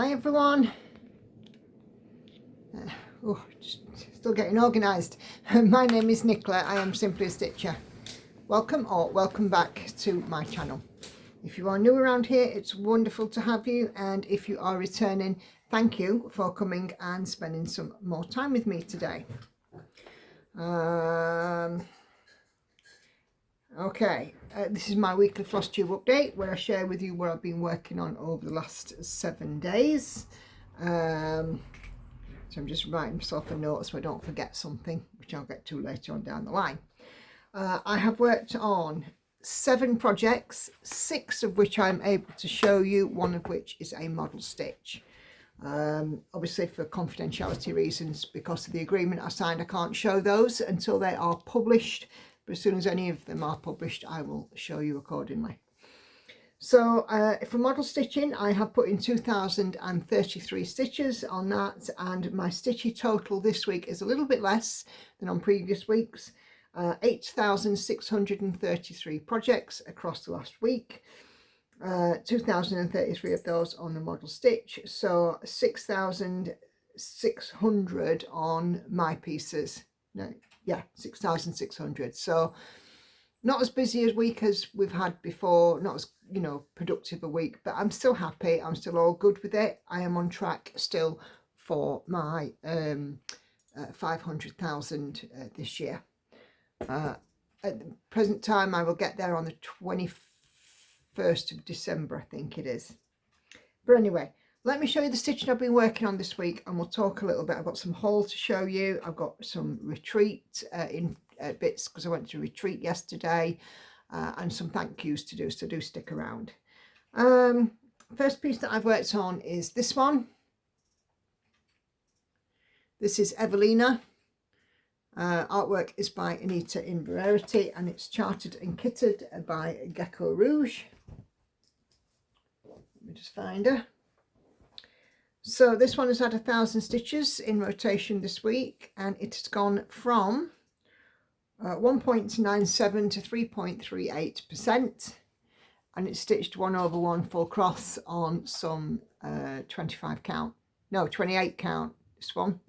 Hi everyone. Still getting organised. My name is Nicola. I am simply a stitcher. Welcome or welcome back to my channel. If you are new around here, it's wonderful to have you, and if you are returning, thank you for coming and spending some more time with me today. This is my weekly Flosstube update where I share with you what I've been working on over the last 7 days. So I'm just writing myself a note so I don't forget something, which I'll get to later on down the line. I have worked on 7 projects, 6 of which I'm able to show you, one of which is a model stitch. Obviously for confidentiality reasons, because of the agreement I signed, I can't show those until they are published, but as soon as any of them are published I will show you accordingly. So for model stitching, I have put in 2,033 stitches on that, and my stitchy total this week is a little bit less than on previous weeks. 8,633 projects across the last week, 2,033 of those on the model stitch, so 6,600 on my pieces. No, yeah, 6,600. So not as busy a week as we've had before, not as, you know, productive a week, but I'm still happy. I'm still all good with it. I am on track still for my 500,000 this year. At the present time, I will get there on the 21st of December, I think it is. But anyway, let me show you the stitching I've been working on this week, and we'll talk a little bit. I've got some haul to show you. I've got some retreat bits because I went to retreat yesterday, and some thank yous to do, so do stick around. First piece that I've worked on is this one. This is Evelina. Artwork is by Anita in Verity, and it's charted and kitted by Geckorouge. Let me just find her. So this one has had 1,000 stitches in rotation this week, and it has gone from 1.97 to 3.38%, and it's stitched 1/1 full cross on some 28 count, this one.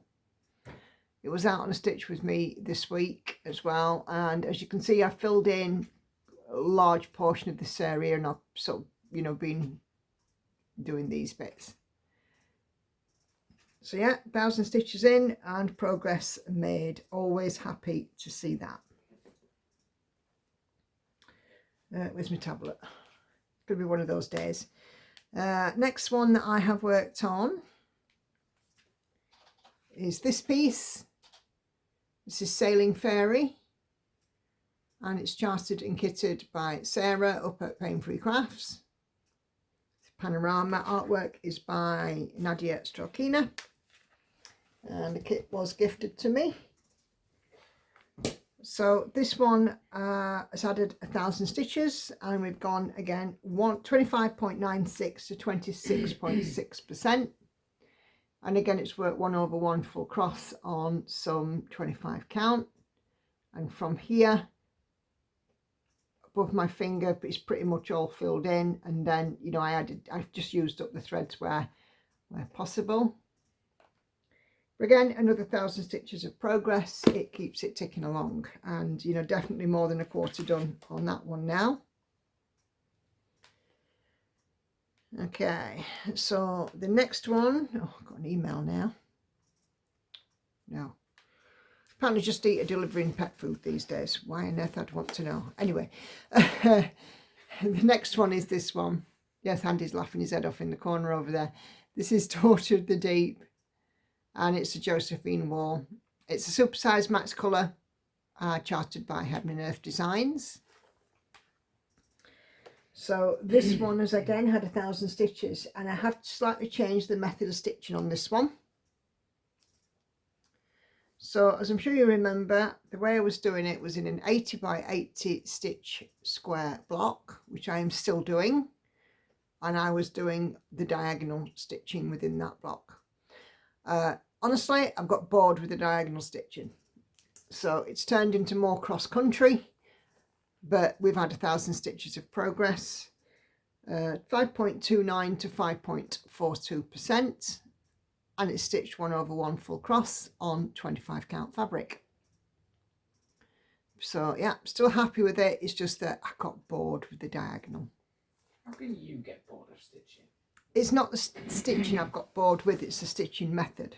It was out on a stitch with me this week as well, and as you can see, I filled in a large portion of this area, and I've sort of, you know, been doing these bits. So yeah, 1,000 stitches in and progress made. Always happy to see that. Where's my tablet? Could be one of those days. Next one that I have worked on is this piece. This is Sailing Fairy, and it's charted and kitted by Sarah up at Paine Free Crafts. Panorama artwork is by Nadia Strokina, and the kit was gifted to me. So this one has added 1,000 stitches, and we've gone again 25.96 to 26.6%, and again it's worked 1/1 full cross on some 25 count, and from here above my finger it's pretty much all filled in, and then, you know, I've just used up the threads where possible. But again, another 1,000 stitches of progress. It keeps it ticking along, and, you know, definitely more than a quarter done on that one now. Okay, so the next one, oh, I've got an email now. No, apparently just eat a delivering pet food these days. Why on earth I'd want to know. Anyway, the next one is this one. Yes, Andy's laughing his head off in the corner over there. This is Daughter of the Deep, and it's a Josephine wall. It's a supersized max colour, charted by Heaven and Earth Designs. So this one has again had 1,000 stitches, and I have slightly changed the method of stitching on this one. So as I'm sure you remember, the way I was doing it was in an 80 by 80 stitch square block, which I am still doing, and I was doing the diagonal stitching within that block. Honestly, I've got bored with the diagonal stitching, so it's turned into more cross country, but we've had 1,000 stitches of progress. 5.29 to 5.42%, and it's stitched 1/1 full cross on 25 count fabric. So yeah, still happy with it. It's just that I got bored with the diagonal. How can you get bored of stitching? It's not the stitching I've got bored with, it's the stitching method.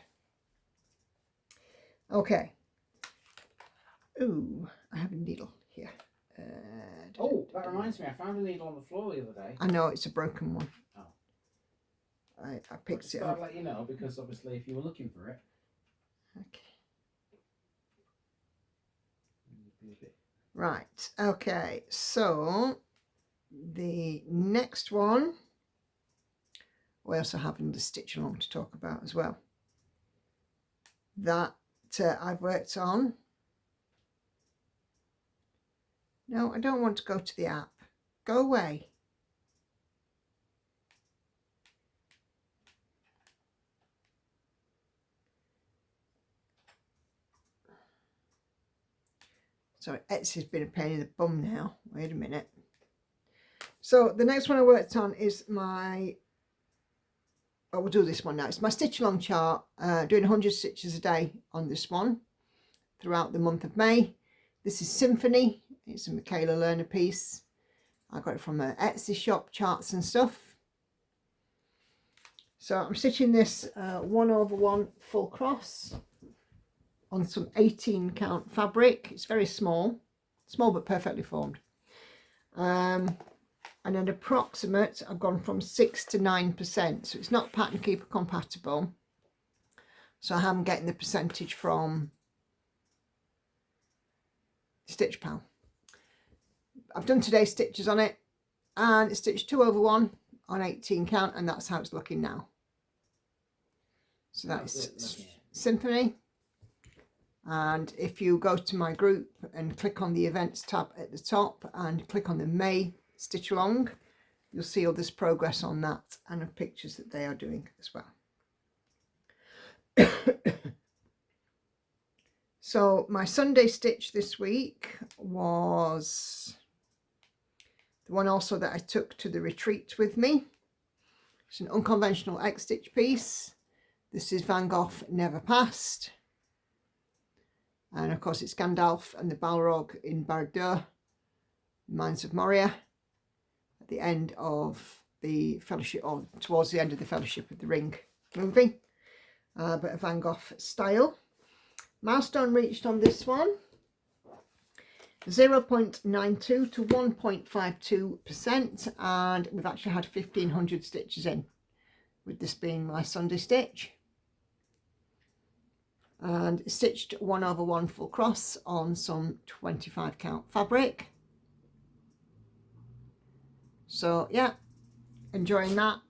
Okay. Ooh, I have a needle here. Oh, that reminds me, I found a needle on the floor the other day. I know, it's a broken one. Oh. I picked it up. I'll let you know, because obviously if you were looking for it. Okay. Right, okay, so the next one, we also have the stitch along to talk about as well. That I've worked on. No, I don't want to go to the app. Go away. Sorry, Etsy's been a pain in the bum now. Wait a minute. So the next one I worked on is my, oh, we'll do this one now. It's my stitch along chart, doing 100 stitches a day on this one throughout the month of May. This is Symphony. It's a Michaela Lerner piece. I got it from an Etsy shop, Charts and Stuff. So I'm stitching this 1/1 full cross on some 18 count fabric. It's very small but perfectly formed. And an approximate, I've gone from 6 to 9%, so it's not Pattern Keeper compatible. So I am getting the percentage from Stitch Pal. I've done today's stitches on it, and it's stitched 2/1 on 18 count, and that's how it's looking now. So that's Symphony. And if you go to my group and click on the events tab at the top and click on the May stitch along, you'll see all this progress on that and the pictures that they are doing as well. So my Sunday stitch this week was the one also that I took to the retreat with me. It's an Unconventional X Stitch piece. This is Van Gogh Never Passed. And of course it's Gandalf and the Balrog in Barad-dûr, Mines of Moria, at the end of the Fellowship, or towards the end of the Fellowship of the Ring movie, but a Van Gogh style. Milestone reached on this one, 0.92 to 1.52%, and we've actually had 1,500 stitches in, with this being my Sunday stitch. And stitched 1/1 full cross on some 25 count fabric. So yeah, enjoying that.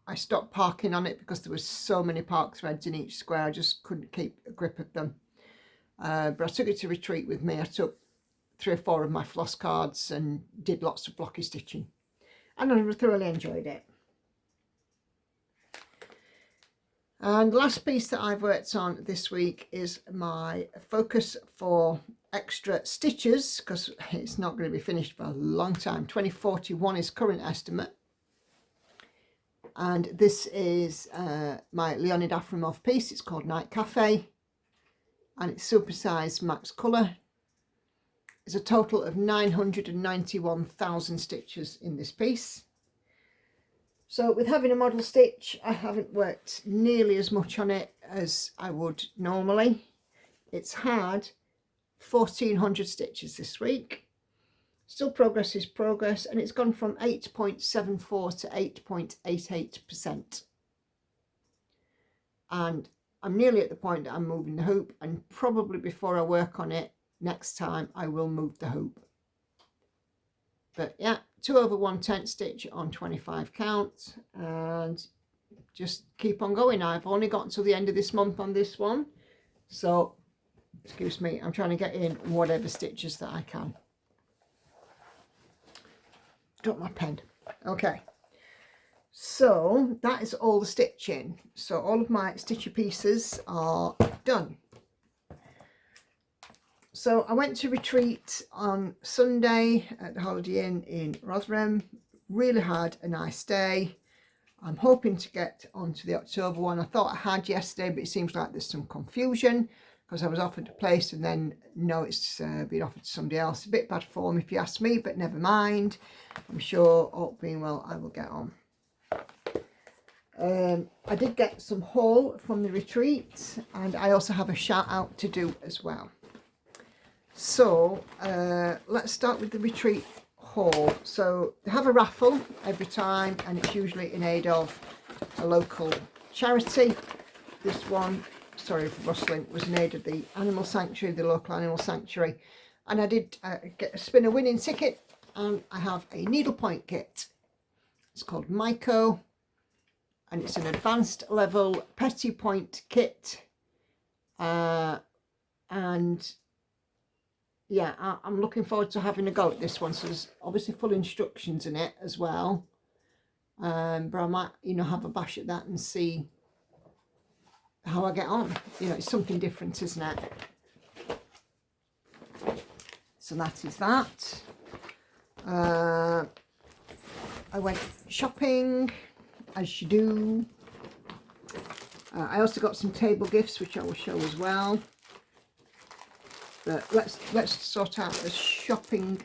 I stopped parking on it because there was so many park threads in each square, I just couldn't keep a grip of them. But I took it to retreat with me. I took 3 or 4 of my floss cards and did lots of blocky stitching, and I thoroughly enjoyed it. And the last piece that I've worked on this week is my focus for extra stitches, because it's not going to be finished for a long time. 2041 is current estimate. And this is my Leonid Afremov piece. It's called Night Cafe, and it's supersized max colour. There's a total of 991,000 stitches in this piece. So with having a model stitch, I haven't worked nearly as much on it as I would normally. It's had 1,400 stitches this week. Still progress is progress, and it's gone from 8.74 to 8.88%. And I'm nearly at the point that I'm moving the hoop, and probably before I work on it next time I will move the hoop. But yeah, 2/110 stitch on 25 count, and just keep on going. I've only got until the end of this month on this one, so excuse me, I'm trying to get in whatever stitches that I can. Drop my pen. Okay, so that is all the stitching. So all of my stitchy pieces are done. So I went to retreat on Sunday at the Holiday Inn in Rotherham. Really had a nice day. I'm hoping to get onto the October one. I thought I had yesterday, but it seems like there's some confusion because I was offered a place and then no, it's been offered to somebody else. A bit bad form if you ask me, but never mind. I'm sure all being well, I will get on. I did get some haul from the retreat, and I also have a shout out to do as well. So let's start with the retreat haul. So they have a raffle every time, and it's usually in aid of a local charity. This one, sorry for rustling, was in aid of the animal sanctuary, the local animal sanctuary, and I did spin a winning ticket, and I have a needlepoint kit. It's called Myco, and it's an advanced level petit point kit, and yeah, I'm looking forward to having a go at this one. So there's obviously full instructions in it as well, but I might, you know, have a bash at that and see how I get on. You know, it's something different, isn't it? So that is that. I went shopping, as you do. I also got some table gifts, which I will show as well. But let's sort out the shopping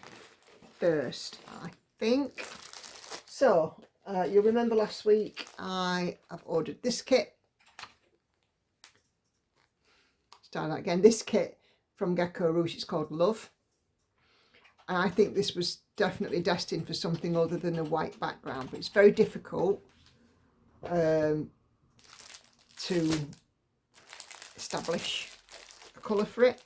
first, I think. So you'll remember last week I have ordered this kit. Start that again. This kit from Geckorouge. It's called Love, and I think this was definitely destined for something other than a white background. But it's very difficult to establish a colour for it.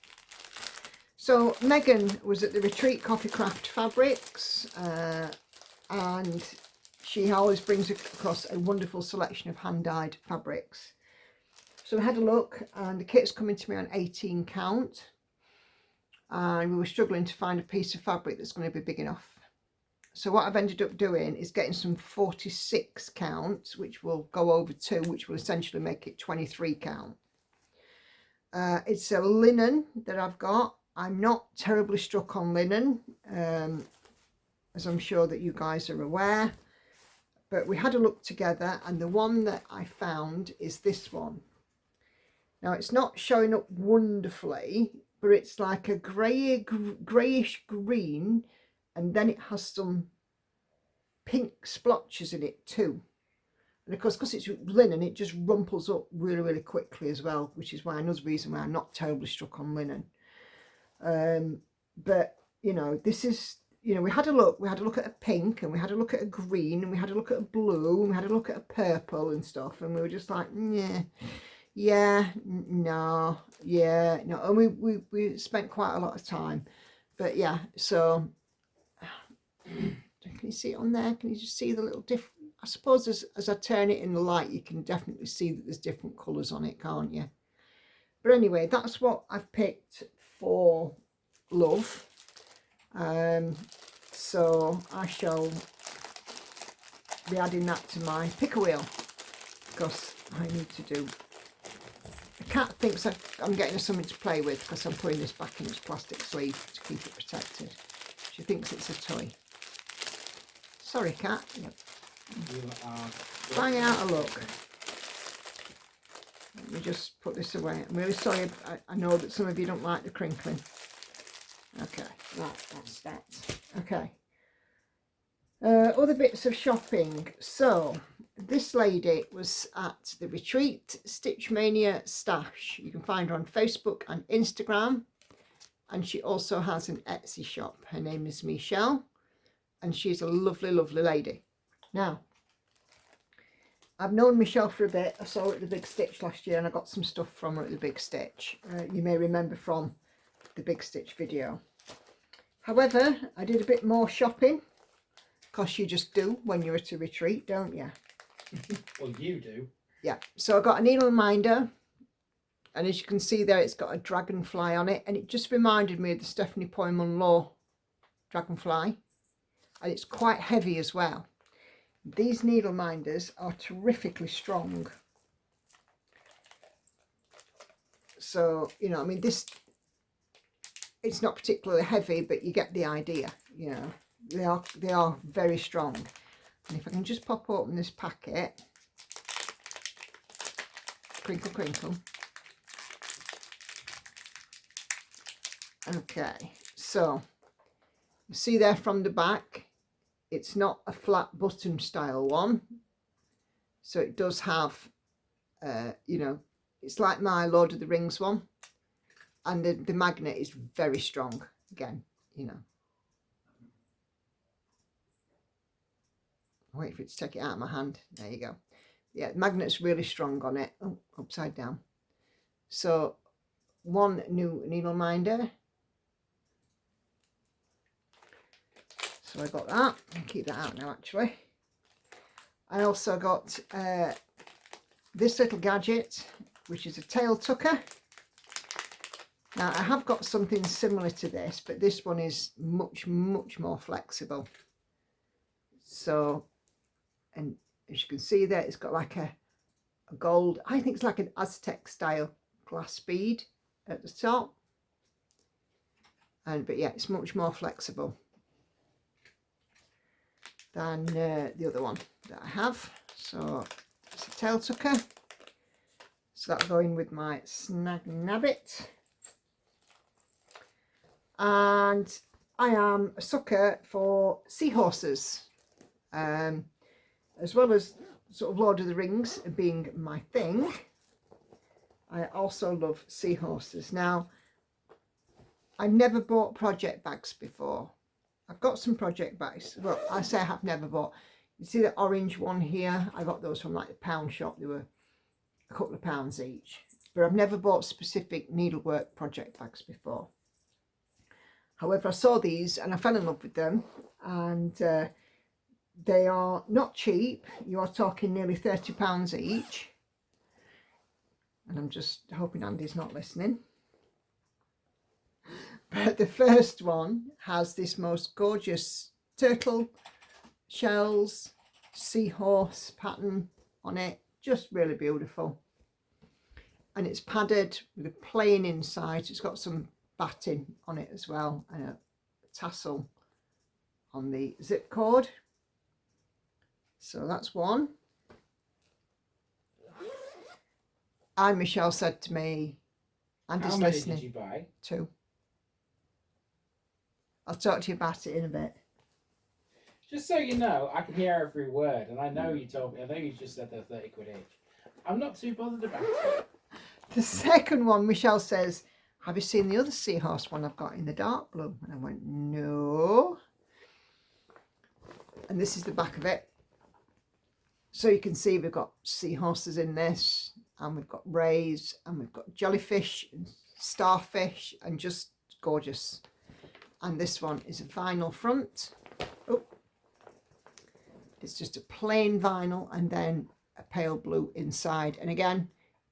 So Megan was at the retreat, Coffee Craft Fabrics, and she always brings across a wonderful selection of hand-dyed fabrics. So I had a look, and the kit's coming to me on 18 count, and we were struggling to find a piece of fabric that's going to be big enough. So what I've ended up doing is getting some 46 count, which will go over 2, which will essentially make it 23 count. It's a linen that I've got. I'm not terribly struck on linen, as I'm sure that you guys are aware, but we had a look together, and the one that I found is this one. Now it's not showing up wonderfully, but it's like a greyish green, and then it has some pink splotches in it too. And of course, because it's linen, it just rumples up really, really quickly as well, which is why another reason why I'm not terribly struck on linen. But you know, this is, you know, we had a look at a pink, and we had a look at a green, and we had a look at a blue, and we had a look at a purple and stuff, and we were just like, no, and we spent quite a lot of time. But yeah, so can you see it on there? Can you just see the little different? I suppose as I turn it in the light, you can definitely see that there's different colours on it, can't you? But anyway, that's what I've picked for Love. So I shall be adding that to my picker wheel, because I need to do. The cat thinks I'm getting her something to play with because I'm putting this back in its plastic sleeve to keep it protected. She thinks it's a toy. Sorry, cat. Yep. Bang out a look. Let me just put this away. I'm really sorry. I know that some of you don't like the crinkling. Okay, right, that's that. Okay. Other bits of shopping. So this lady was at the retreat, Stitch Mania Stash. You can find her on Facebook and Instagram, and she also has an Etsy shop. Her name is Michelle, and she's a lovely, lovely lady. Now, I've known Michelle for a bit. I saw her at the Big Stitch last year, and I got some stuff from her at the Big Stitch. You may remember from the Big Stitch video. However, I did a bit more shopping, because you just do when you're at a retreat, don't you? Well, you do. Yeah. So I got a needle minder, and as you can see there, it's got a dragonfly on it, and it just reminded me of the Stephanie Poyman Law dragonfly, and it's quite heavy as well. These needle minders are terrifically strong. So, you know, I mean, this, it's not particularly heavy, but you get the idea, you know. They are very strong. And if I can just pop open this packet, crinkle, crinkle. Okay, so you see there from the back, it's not a flat button style one. So it does have, you know, it's like my Lord of the Rings one. And the magnet is very strong, again, you know. Wait for it to take it out of my hand. There you go. Yeah, the magnet's really strong on it. Oh, upside down. So, one new needle minder. So I got that. I'll keep that out now, actually. I also got this little gadget, which is a tail tucker. Now, I have got something similar to this, but this one is much, much more flexible. So, and as you can see there, it's got like a gold, I think it's like an Aztec style glass bead at the top. But yeah, it's much more flexible than the other one that I have. So it's a tail tucker. So that'll go in with my Snag Nabbit. And I am a sucker for seahorses, as well as sort of Lord of the Rings being my thing. I also love seahorses. Now, I've never bought project bags before. I've got some project bags. Well, I say I have never bought. You see the orange one here? I got those from like the pound shop. They were a couple of pounds each. But I've never bought specific needlework project bags before. However, I saw these and I fell in love with them, and they are not cheap. You are talking nearly £30 each. And I'm just hoping Andy's not listening. But the first one has this most gorgeous turtle shells, seahorse pattern on it. Just really beautiful. And it's padded with a plain inside. It's got some batting on it as well, and a tassel on the zip cord. So that's one. And Michelle said to me, Andy's How many listening. did you buy? 2. I'll talk to you about it in a bit. Just so you know, I can hear every word, and I know you told me. I know you just said they're 30 quid each. I'm not too bothered about it. The second one, Michelle says, have you seen the other seahorse one I've got in the dark blue? And I went, no. And this is the back of it. So you can see we've got seahorses in this, and we've got rays, and we've got jellyfish and starfish, and just gorgeous. And this one is a vinyl front. Oh, it's just a plain vinyl, and then a pale blue inside. And again,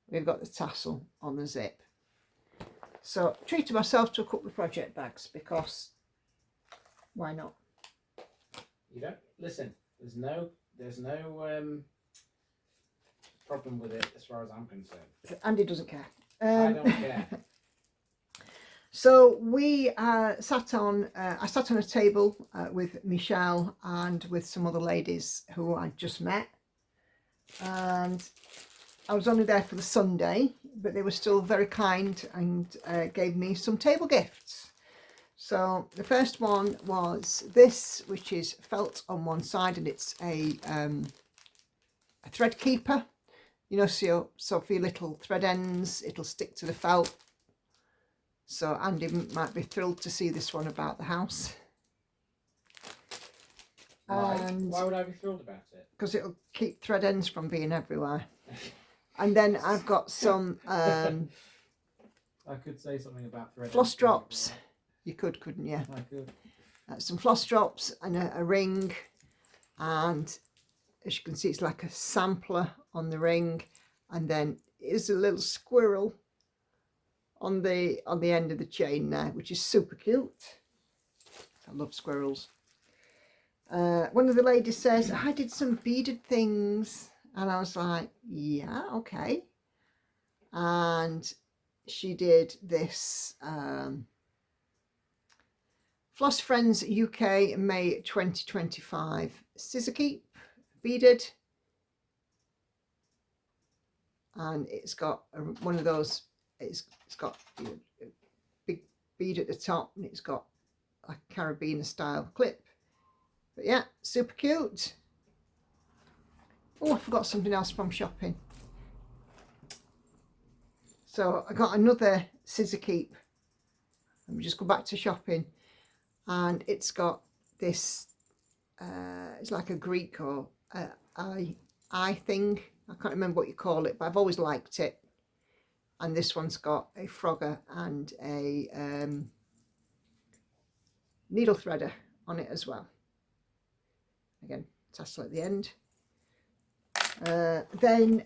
we've got the tassel on the zip. So treated myself to a couple of project bags, because why not? You don't listen. There's no problem with it as far as I'm concerned. Andy doesn't care. I don't care. So we sat on I sat on a table with Michelle and with some other ladies who I just met, and I was only there for the Sunday, but they were still very kind and gave me some table gifts. So the first one was this, which is felt on one side, and it's a thread keeper. You know, so for your little thread ends, it'll stick to the felt. So Andy might be thrilled to see this one about the house. And why would I be thrilled about it? Because it'll keep thread ends from being everywhere. And then I've got some I could say something about thread floss drops. You could, couldn't you? I could. Some floss drops and a ring, and as you can see, it's like a sampler on the ring, and then is a little squirrel on the end of the chain there, which is super cute. I love squirrels. One of the ladies says, I did some beaded things, and I was like, yeah, okay. And she did this Floss Friends UK, May 2025. Scissor keep, beaded. And it's got one of those, it's got a big bead at the top, and it's got a carabiner style clip. But yeah, super cute. Oh, I forgot something else from shopping. So I got another scissor keep. Let me just go back to shopping, and it's got this, it's like a Greek or eye thing. I can't remember what you call it, but I've always liked it. And this one's got a frogger and a needle threader on it as well. Again, tassel at the end. Then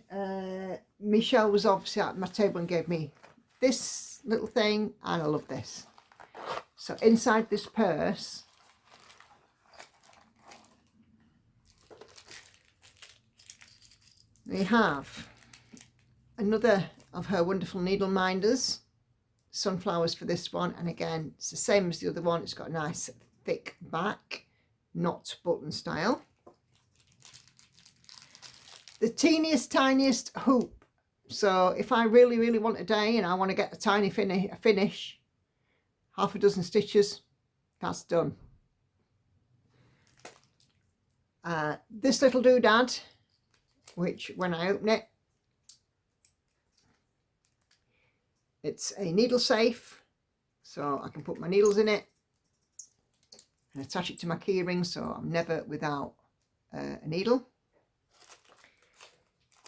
Michelle was obviously at my table and gave me this little thing, and I love this. So inside this purse, we have another of her wonderful needle minders, sunflowers for this one, and again it's the same as the other one. It's got a nice thick back, not button style. The teeniest tiniest hoop. So if I really want a day and I want to get a tiny finish, half a dozen stitches, that's done. This little doodad, which when I open it, it's a needle safe, so I can put my needles in it and attach it to my key ring, so I'm never without a needle.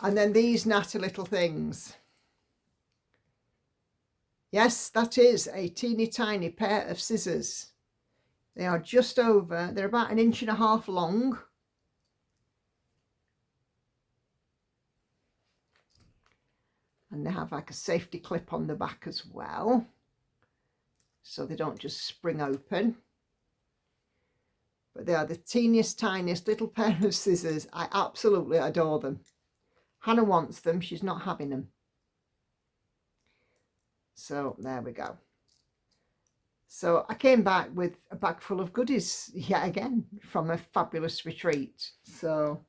And then these natty little things. Yes, that is a teeny tiny pair of scissors. They are just over, they're about 1.5 inches long. And they have like a safety clip on the back as well, so they don't just spring open. But they are the teeniest tiniest little pair of scissors. I absolutely adore them. Hannah wants them, she's not having them. So there we go. So I came back with a bag full of goodies yet again from a fabulous retreat. So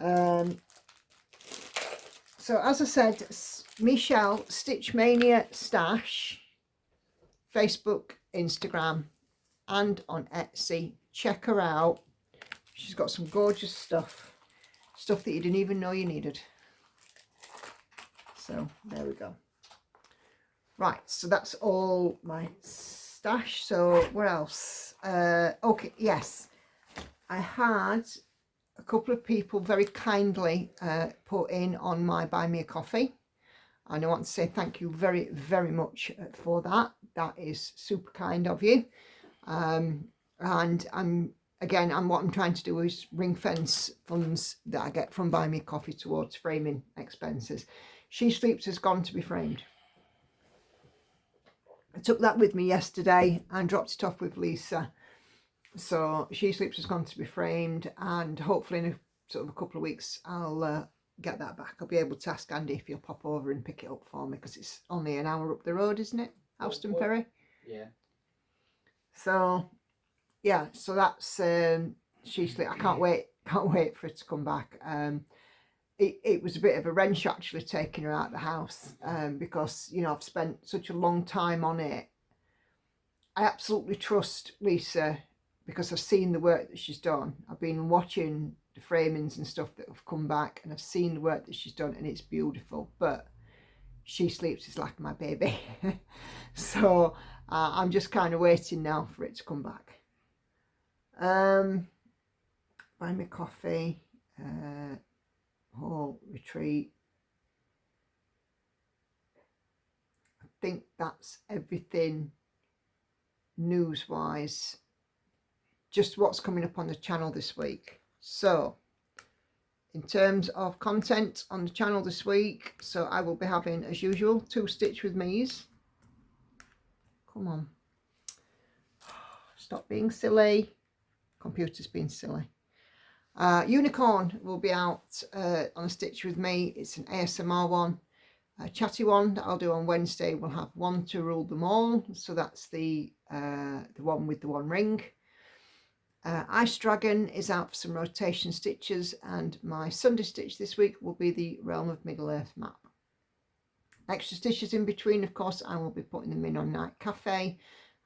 as I said, Michelle Stitch Mania Stash, Facebook, Instagram, and on Etsy. Check her out. She's got some gorgeous stuff that you didn't even know you needed. So there we go. Right, so that's all my stash. So what else? Okay, yes, I had a couple of people very kindly put in on my Buy Me a Coffee, and I want to say thank you very much for that. That is super kind of you. And what I'm trying to do is ring fence funds that I get from Buy Me a Coffee towards framing expenses. She Sleeps has gone to be framed. I took that with me yesterday and dropped it off with Lisa. So She Sleeps has gone to be framed, and hopefully in a couple of weeks I'll get that back. I'll be able to ask Andy if he'll pop over and pick it up for me, because it's only an hour up the road, isn't it? Houston Ferry. Yeah. So yeah, so that's She Sleeps. I can't wait for it to come back. It was a bit of a wrench actually taking her out of the house, because you know I've spent such a long time on it. I absolutely trust Lisa because I've seen the work that she's done. I've been watching the framings and stuff that have come back, and I've seen the work that she's done, and it's beautiful. But She Sleeps is like my baby. So I'm just kind of waiting now for it to come back. Buy Me Coffee, whole retreat. I think that's everything news wise, just what's coming up on the channel this week. So in terms of content on the channel this week, so I will be having, as usual, 2 Stitch with me's. Come on, stop being silly, computer's being silly. Unicorn will be out on a Stitch with me. It's an ASMR one. A chatty one that I'll do on Wednesday will have one to rule them all, so that's the one with the one ring. Ice Dragon is out for some rotation stitches, and my Sunday stitch this week will be the Realm of Middle Earth map. Extra stitches in between, of course, I will be putting them in on Night Cafe.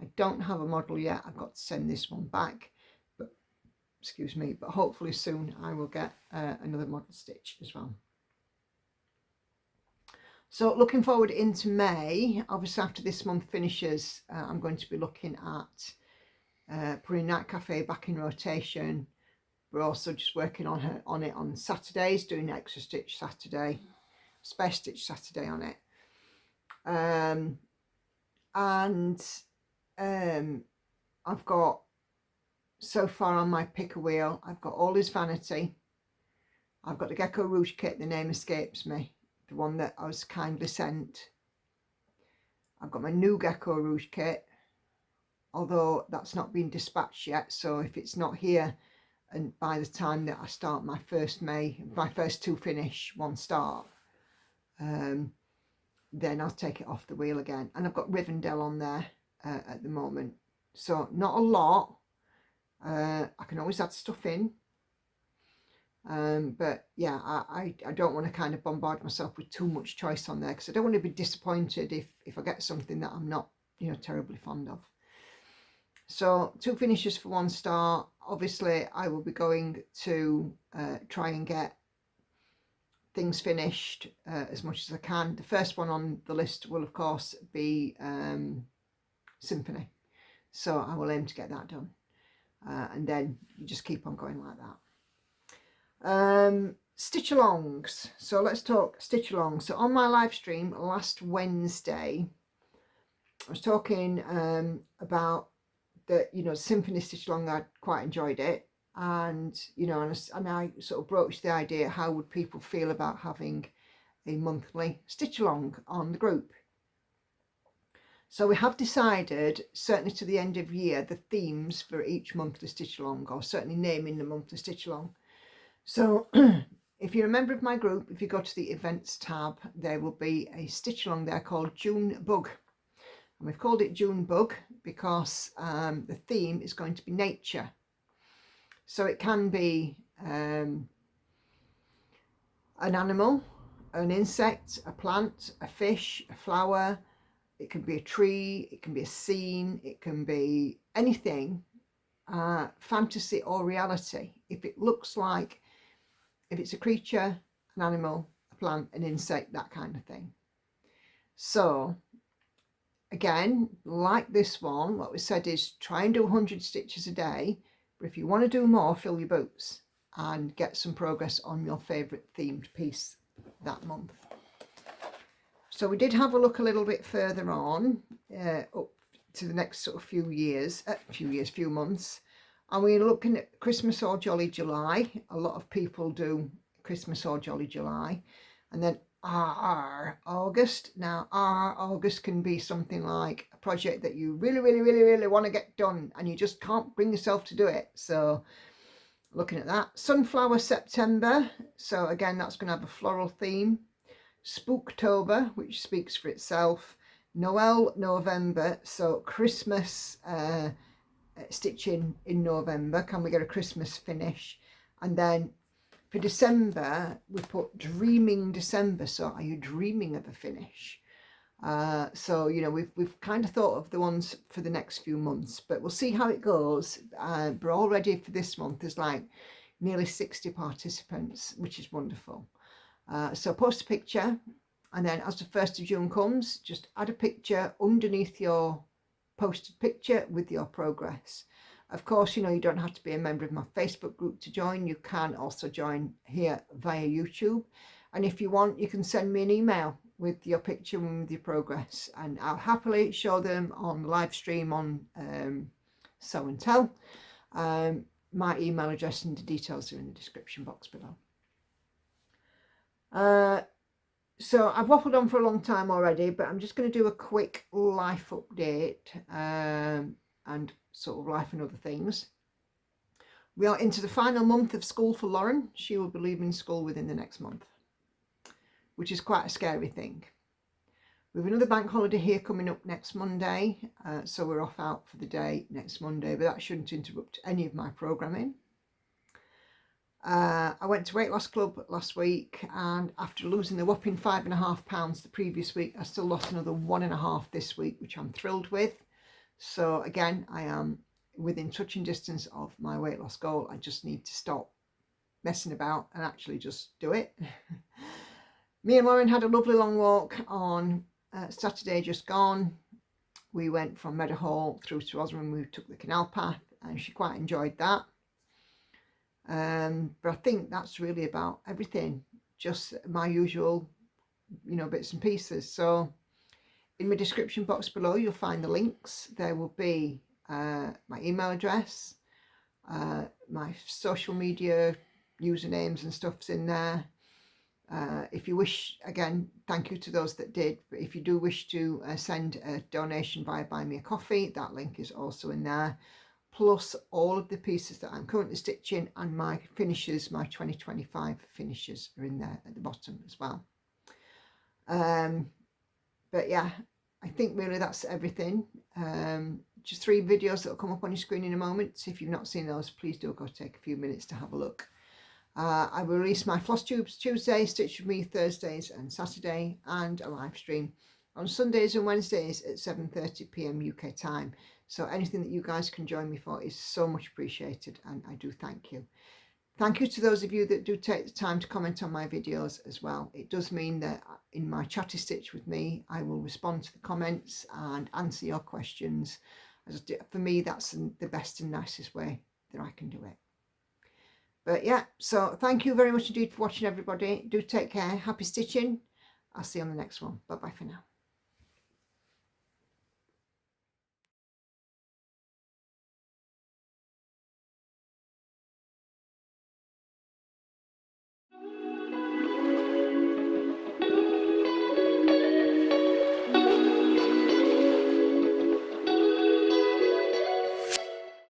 I don't have a model yet, I've got to send this one back, but excuse me, but hopefully soon I will get another model stitch as well. So looking forward into May, obviously after this month finishes, I'm going to be looking at putting Night Cafe back in rotation. We're also just working on it on Saturdays, doing extra stitch Saturday, spare stitch Saturday on it. I've got, so far on my picker wheel, I've got all his vanity. I've got the Geckorouge kit, the name escapes me, the one that I was kindly sent. I've got my new Geckorouge kit, although that's not been dispatched yet, so if it's not here and by the time that I start my first two finish, one start, then I'll take it off the wheel again. And I've got Rivendell on there at the moment, so not a lot. I can always add stuff in, but yeah, I don't want to kind of bombard myself with too much choice on there, because I don't want to be disappointed if I get something that I'm not, you know, terribly fond of. So 2 finishes for 1 start. Obviously I will be going to try and get things finished as much as I can. The first one on the list will of course be Symphony, so I will aim to get that done, and then you just keep on going like that. Stitch alongs, so let's talk stitch alongs. So on my live stream last Wednesday I was talking about the, you know, Symphony stitch along. I quite enjoyed it, and you know, and I sort of broached the idea, how would people feel about having a monthly stitch along on the group. So we have decided, certainly to the end of year, the themes for each monthly stitch along, or certainly naming the monthly stitch along. So if you're a member of my group, if you go to the events tab, there will be a stitch along there called June Bug. And we've called it June Bug because the theme is going to be nature. So it can be an animal, an insect, a plant, a fish, a flower. It can be a tree, it can be a scene, it can be anything, fantasy or reality. If it looks like, if it's a creature, an animal, a plant, an insect, that kind of thing. So again, like this one, what we said is try and do 100 stitches a day, but if you want to do more, fill your boots and get some progress on your favourite themed piece that month. So we did have a look a little bit further on, up to the next sort of few months, and we're looking at Christmas or Jolly July. A lot of people do Christmas or Jolly July, and then RR August. Now RR August can be something like a project that you really want to get done and you just can't bring yourself to do it. So looking at that. Sunflower September, so again that's going to have a floral theme. Spooktober, which speaks for itself. Noel November, so Christmas stitching in November. Can we get a Christmas finish? And then for December we put Dreaming December, so are you dreaming of a finish? So you know, we've kind of thought of the ones for the next few months, but we'll see how it goes. But already for this month there's like nearly 60 participants, which is wonderful. So post a picture, and then as the 1st of June comes, just add a picture underneath your posted picture with your progress. Of course, you know, you don't have to be a member of my Facebook group to join. You can also join here via YouTube, and if you want, you can send me an email with your picture and with your progress, and I'll happily show them on the live stream on Sew and Tell. My email address and the details are in the description box below. So I've waffled on for a long time already, but I'm just going to do a quick life update and sort of life and other things. We are into the final month of school for Lauren. She will be leaving school within the next month, which is quite a scary thing. We have another bank holiday here coming up next Monday, so we're off out for the day next Monday, but that shouldn't interrupt any of my programming. I went to Weight Loss Club last week, and after losing the whopping 5.5 pounds the previous week, I still lost another 1.5 this week, which I'm thrilled with. So again, I am within touching distance of my weight loss goal. I just need to stop messing about and actually just do it. Me and Lauren had a lovely long walk on Saturday just gone. We went from Meadowhall through to Osram. We took the canal path and she quite enjoyed that. But I think that's really about everything, just my usual, you know, bits and pieces. So in my description box below, you'll find the links. There will be my email address, my social media usernames and stuff's in there. If you wish, again, thank you to those that did, but if you do wish to send a donation via Buy Me a Coffee, that link is also in there, plus all of the pieces that I'm currently stitching and my finishes, my 2025 finishes are in there at the bottom as well. But yeah, I think really that's everything. Just 3 videos that will come up on your screen in a moment, so if you've not seen those, please do go take a few minutes to have a look. I will release my Flosstubes Tuesday, Stitch With Me Thursdays and Saturday, and a live stream on Sundays and Wednesdays at 7:30 p.m. UK time. So anything that you guys can join me for is so much appreciated, and I do thank you. Thank you to those of you that do take the time to comment on my videos as well. It does mean that in my chatty Stitch with me, I will respond to the comments and answer your questions. For me, that's the best and nicest way that I can do it. But yeah, so thank you very much indeed for watching, everybody. Do take care. Happy stitching. I'll see you on the next one. Bye bye for now.